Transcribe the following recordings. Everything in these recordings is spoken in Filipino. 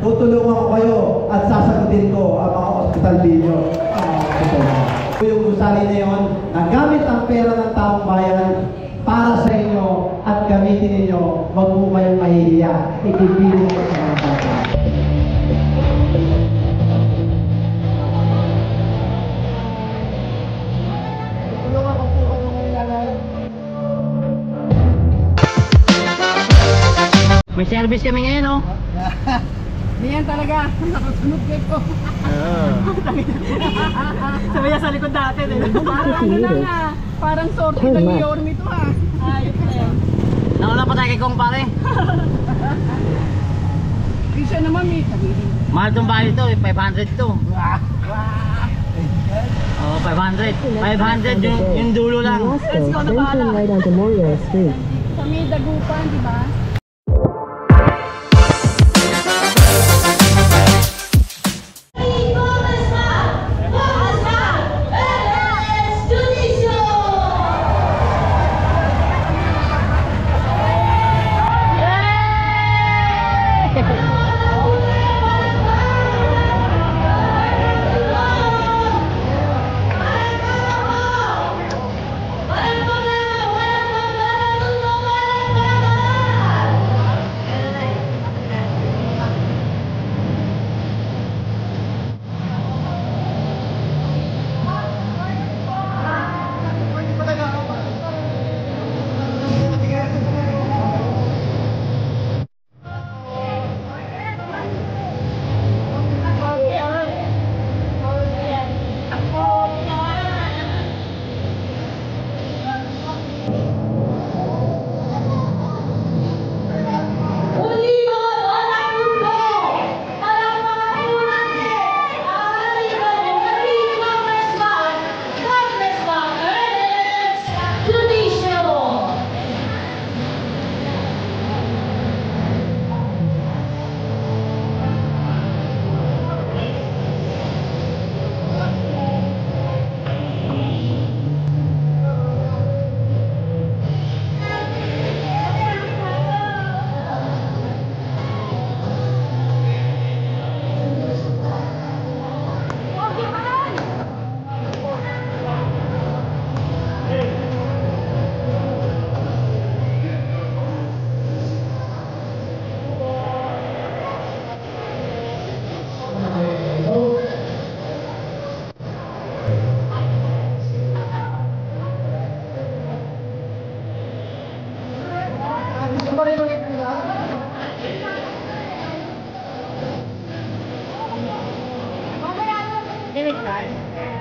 tutulungan ko kayo at sasagutin ko ang mga hospital bill nyo. Yung gusali na yun, nagamit ang pera ng taong bayan para sa inyo at gamitin ninyo, wag mo kayong mahihiya. Itibili ko sa mga bata. Tulungan ko po kayo ngayon, nanay. May service kami ngayon, oh. Diyan talaga, nakasunod ko. Sabi niya sa likod dati. Parang ano lang ah, parang sorte ng Yorm ito ah. Ayos na yan. Nauna pa tayo kay Kong pare. Isa naman may sabihin. Mahal tong bahay ito, 500 to. Oh, 500. 500 yung dulo lang. Let's go na pala. Right onto Memorial Street. Sa may dagupan, di ba?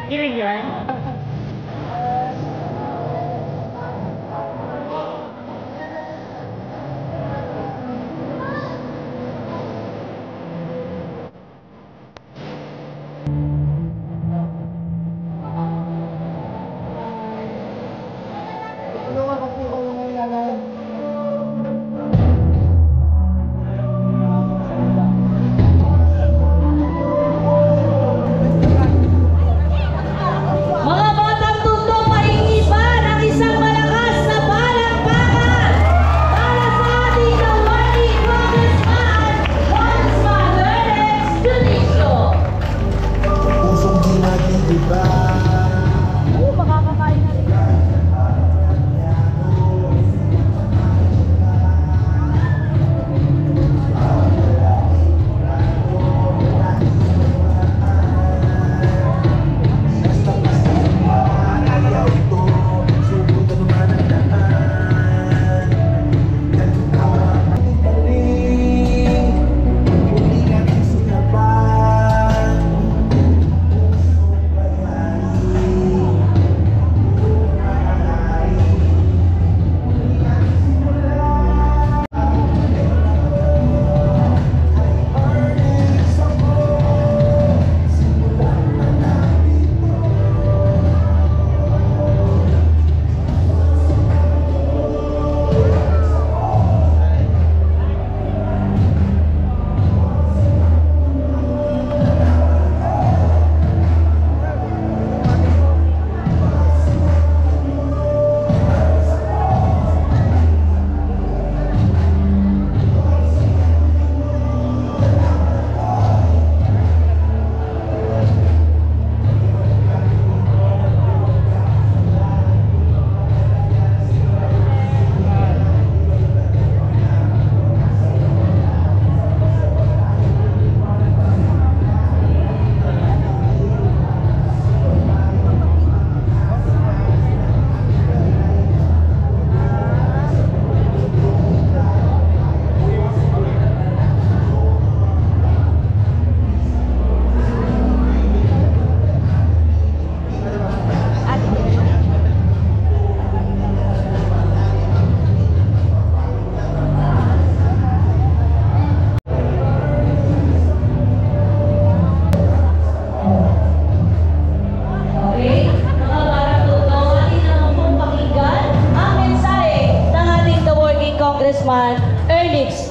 Kilig yun? Tulungan ko po kayo ngayon, nanay. Mga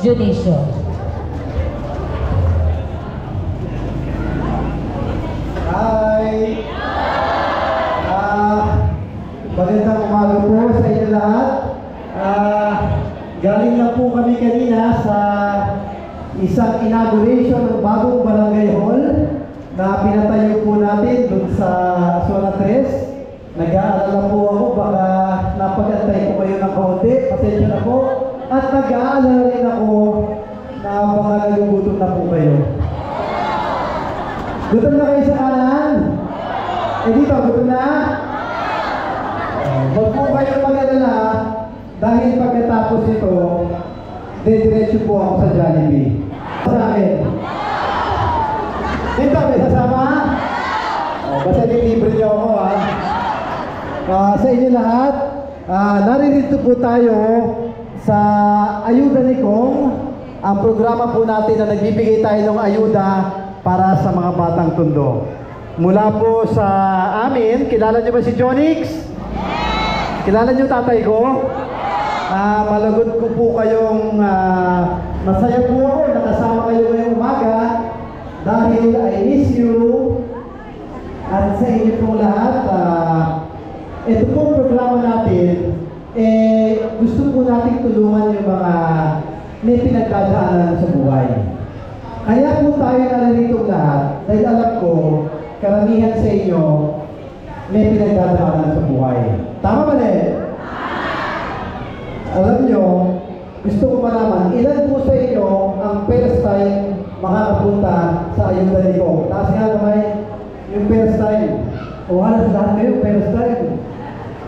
Judicial. Hi! Magandang umaga po sa inyo lahat. Galing na po kami kanina sa isang inauguration ng bagong barangay hall na pinatayo po natin dun sa Zona 3. Nag-aalala po ako, baka napagantay ko kayo ng kaunti, pasensya na po. At nag-aalala rin ako na baka nagugutom na po kayo. Gutom na kayo sa kanan? Dito, gutom na? Huwag po kayong mag-alala dahil pagkatapos nito, diretso po ako sa Jollibee. Sa akin. Dito, may sasama? Basta libre niyo ako ha. Sa inyo lahat, naririto po tayo sa Ayuda ni Kong. Ang programa po natin na nagbibigay tayo ng ayuda para sa mga batang tondo. Mula po sa amin, kilala niyo ba si Jonix? Kilala niyo tatay ko? Malagot ko po kayong masaya po ako, nakasama kayo ngayong umaga dahil I miss you. At sa inyo po lahat, ito pong programa natin, gusto po natin tulungan yung mga may pinagdadaanan sa buhay. Kaya po tayo naririto lahat dahil alam ko, karamihan sa inyo may pinagdadaanan sa buhay. Tama ba rin? Alam nyo, gusto ko malaman, ilan po sa inyo ang first time makakapunta sa Ayuda ni Kong? Taas nga naman yung first time. O halos lahat kayo, first time.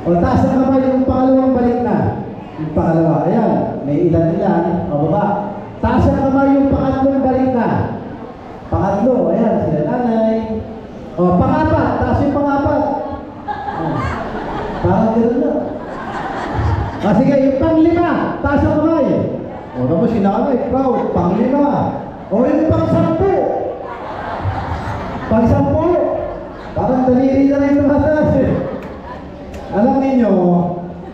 O taas na naman yung pangalawang balik na. Yung pangalawa, ayan, may ilan-ilan, o baba. Taas na naman yung pangatlong balik na. Pangatlo, ayan, sila nanay. O, pangapat, taas yung pangapat. O, parang gano'n na. Sige, yung panglima, taas ang kamay. O, tapos si nanay, proud, panglima. O, yung pang-sampu. Pang-sampu. Parang daliri na rin tumataas eh. Alam ninyo,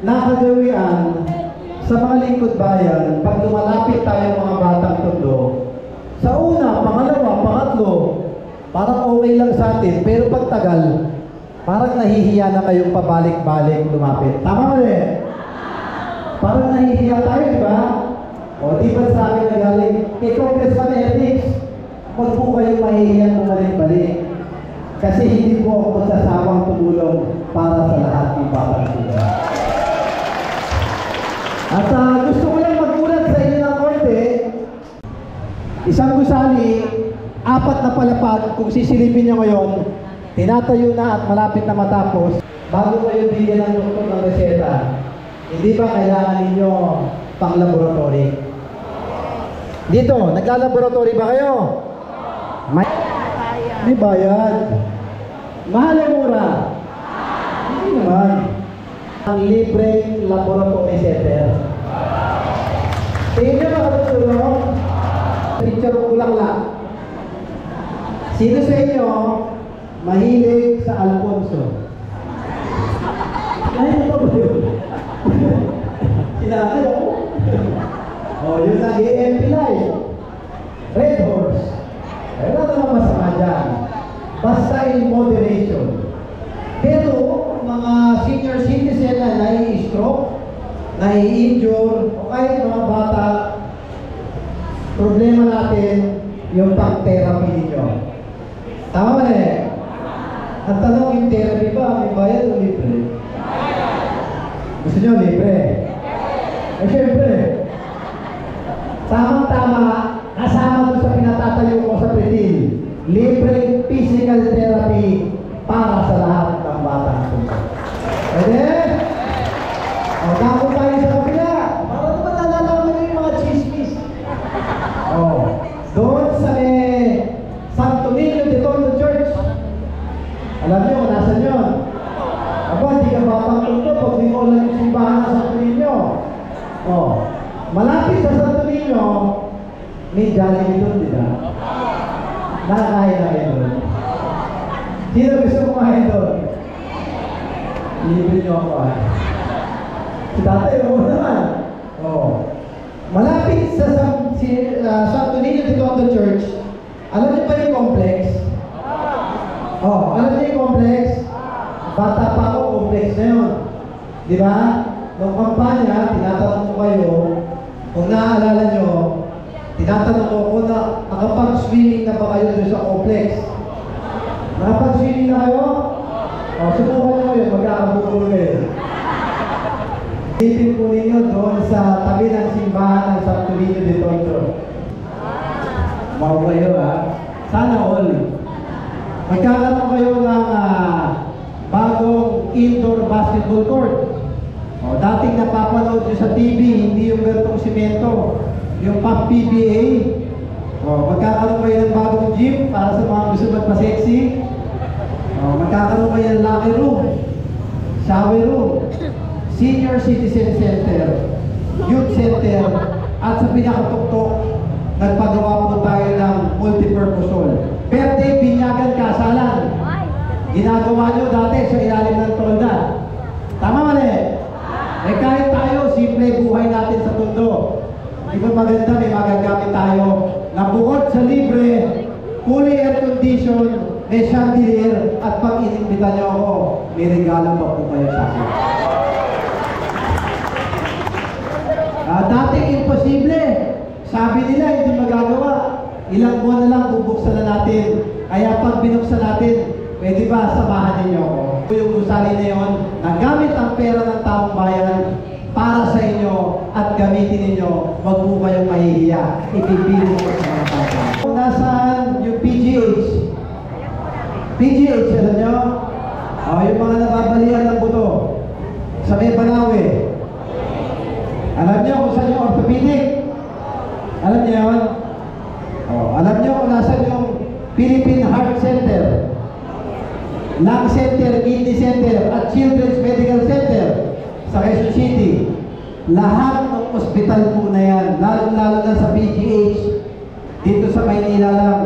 nakagawian sa mga lingkod bayan, pag lumalapit tayo mga batang tondo, sa una, pangalawa, pangatlo, parang okay lang sa atin, pero pag tagal, parang nahihiya na kayong pabalik-balik lumapit. Tama ba rin? Parang nahihiya tayo, di ba? O, di ba sa akin nagaling, kay Congressman Ernix, huwag po kayong mahihiyang bumalik-balik. Kasi hindi po ako magsasawang tumulong para sa lahat ng batang tondo. At gusto ko lang magulat sa inyo ng konti. Isang gusali, 4 na palapag, kung sisilipin nyo ngayon, tinatayo na at malapit na matapos, bago kayo bigyan ng doktor ng reseta, hindi ba kailangan ninyo pang laboratory? Dito, nagla-laboratory ba kayo? May bayad. Mahal o mura? Hindi naman. Ang libreng laboratory center. Tingin nyo mga katulong, picture ko lang. Sino sa inyo mahilig sa Alfonso? Ay, ito ba yun? Sinakal ako. O, yun na, AMP Live. Red Horse. Ay, wala naman masama dyan. Basta in moderation. Pero, mga senior citizen na nai-stroke, nai-injure, o kahit mga bata, problema natin yung pang-therapy ninyo. Tama ba eh? Ang tanong, yung therapy ba, may bayad o libre? Gusto nyo libre? Eh syempre, tamang-tama, kasama doon sa pinatatayo ko sa Pretil, libreng physical therapy para sa lahat ng batang tondo. Pwede? O, dako tayo sa kapila. Para naman nalalaman yung mga chismis. O, doon sa Santo Niño de Tondo Church. Alam niyo kung nasan yun? Aba, hindi ka batang tondo pag di mo lang yung simbahan sa Santo Niño. O, malapit sa Santo Niño, may Jollibee doon, di ba? Nakakain na kayo doon. Sino gusto kumain doon? Libre niyo ako ah. Si tatay mo naman. Oo. Malapit sa Santo Niño de Tondo Church, alam niyo pa yung complex? Oh, alam niyo yung complex? Bata pa ako, complex na yun. Di ba? Noong kampanya, tinatanong ko kayo, kung naaalala nyo, tinatanong ko kung nakapag-swimming na ba kayo doon sa complex? Nakapag-swimming na kayo? O, subukan nyo kayo, magkakabukulo kayo. Isipin po ninyo doon sa tabi ng simbahan ng Santo Niño de Tondo. Wow kayo ha? Sana all. Magkakaroon kayo ng bagong indoor basketball court. O, dating napapanood nyo sa TV, hindi yung ganitong simento, yung pop PBA. O, magkakaroon kayo ng bagong gym para sa mga gusto magpa-sexy. O, magkakaroon kayo ng locker room, shower room, senior citizen center, youth center, at sa pinakatuktok, nagpagawa po tayo ng multipurpose hall. Birthday, binyagan, kasalan. Ginagawa nyo dati sa ilalim ng tolda. Tama mali? Eh kahit tayo, simple buhay natin sa Tondo. Di ba maganda, may magagamit tayo na bukod sa libre, fully air condition, may chandelier, at pag inimbita nyo ako, may regalo pa po kayo sa akin. Dating imposible, sabi nila hindi magagawa. Ilang buwan na lang bubuksan na natin. Kaya pag binuksan natin, pwede ba samahan ninyo ako? Yung gusali na yun, na gamit ang pera ng taong bayan para sa inyo at gamitin ninyo, wag po kayong mahihiya. Ipipili ko sa mga tao. Kung nasaan yung PGH? PGH, alam nyo? O, yung mga nababalian ng buto sa may Banawe. Alam nyo kung saan yung orthopedic? Alam nyo yun? O, alam nyo kung nasaan yung Philippine Heart Center, Lung Center, Kidney Center, at Children's Medical Center sa Quezon City. Lahat ng ospital po na yan, lalo-lalo na sa PGH, dito sa Maynila lang,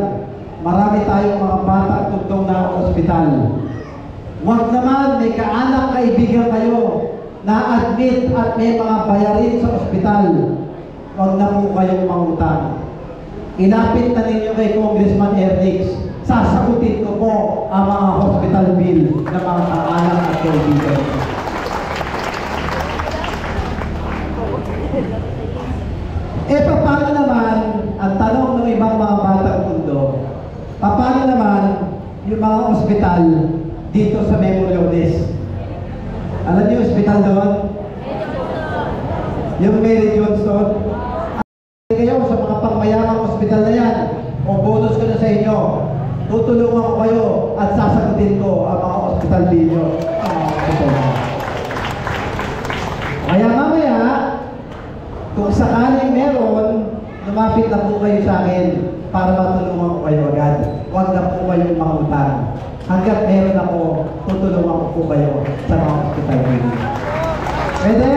marami tayong mga batang tugtong na ospital. Huwag naman may kaanak kaibigan kayo na admit at may mga bayarin sa ospital. Huwag na po kayong mangutang. Ilapit na ninyo kay Congressman Ernix. Sasagutin ko po ang mga hospital bill ng mga kaanak at kaibigan. Eh, paano naman, ang tanong ng ibang mga batang mundo, paano naman yung mga ospital dito sa Memorial Desk? Alam niyo yung ospital doon? Yung Mary Johnson? Kayo sa mga pangmayamang ospital na yan, o bonus ko na sa inyo, tutulungan ko kayo at sasagutin ko ang mga ospital bill nyo. Kaya mamaya, kung sakaling meron, lumapit na po kayo sa akin para matulungan ko kayo agad. Huwag na po kayong mangutang. Hanggat meron ako, tutulungan ko po kayo sa mga hospital. Pwede?